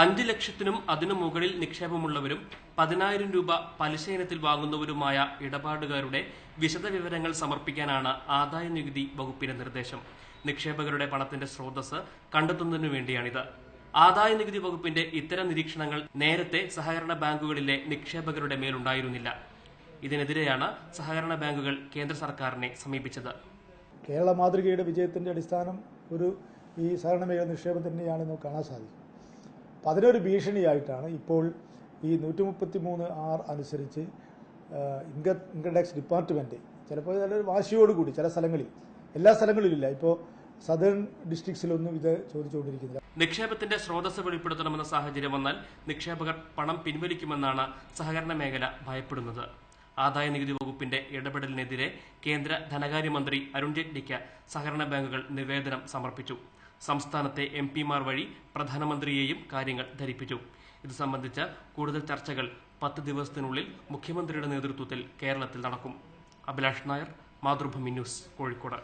5 ലക്ഷത്തിനും അതിനു മുകളിൽ നിക്ഷേപമുള്ളവരും 10,000 രൂപ പലിശ ഇനത്തിൽ വാങ്ങുന്നവരുമായ ഇടപാടുകാരുടെ വിശദവിവരങ്ങൾ സമർപ്പിക്കാനാണ് ആദായനികുതി വകുപ്പിന്റെ നിർദ്ദേശം. നിക്ഷേപകരുടെ പണത്തിന്റെ സ്രോതസ് കണ്ടെത്തുന്നതിനു വേണ്ടിയാണിത്. ആദായനികുതി വകുപ്പിന്റെ ഇത്തരം നിരീക്ഷണങ്ങൾ നേരത്തെ സഹകരണ ബാങ്കുകളിലെ നിക്ഷേപകരുടെ മേലുണ്ടായിരുന്നില്ല. ഇതിനെതിരെയാണ് സഹകരണ ബാങ്കുകൾ കേന്ദ്ര സർക്കാരിനെ സമീപിച്ചത്. കേരള മാതൃകയുടെ വിജയത്തിന്റെ അടിസ്ഥാനം ഈ സഹകരണ മേഖല നിക്ഷേപം തന്നെയാണെന്ന് കാണാൻ സാധിക്കും. അപ്പം അതിനൊരു ഭീഷണിയായിട്ടാണ് ഇപ്പോൾ ഈ 133(r) അനുസരിച്ച് ഇൻകം ടാക്സ് ഡിപ്പാർട്ട്മെന്റ് ചിലപ്പോൾ നല്ലൊരു വാശിയോടുകൂടി ചില സ്ഥലങ്ങളിൽ, എല്ലാ സ്ഥലങ്ങളിലില്ല, ഇപ്പോൾ സദേൺ ഡിസ്ട്രിക്ട്സിലൊന്നും ഇത് ചോദിച്ചുകൊണ്ടിരിക്കുന്നില്ല. നിക്ഷേപത്തിന്റെ സ്രോതസ് വെളിപ്പെടുത്തണമെന്ന സാഹചര്യം വന്നാൽ നിക്ഷേപകർ പണം പിൻവലിക്കുമെന്നാണ് സഹകരണ മേഖല ഭയപ്പെടുന്നത്. ആദായനികുതി വകുപ്പിന്റെ ഇടപെടലിനെതിരെ കേന്ദ്ര ധനകാര്യമന്ത്രി അരുൺ ജെയ്റ്റ്ലിക്ക് സഹകരണ ബാങ്കുകൾ നിവേദനം സമർപ്പിച്ചു. സംസ്ഥാനത്തെ MP-മാർ വഴി പ്രധാനമന്ത്രിയെയും കാര്യങ്ങൾ ധരിപ്പിച്ചു. ഇത് സംബന്ധിച്ച കൂടുതൽ ചർച്ചകൾ 10 ദിവസത്തിനുള്ളിൽ മുഖ്യമന്ത്രിയുടെ നേതൃത്വത്തിൽ കേരളത്തിൽ നടക്കും. അഭിലാഷ് നായർ, മാതൃഭൂമി ന്യൂസ്, കോഴിക്കോട്.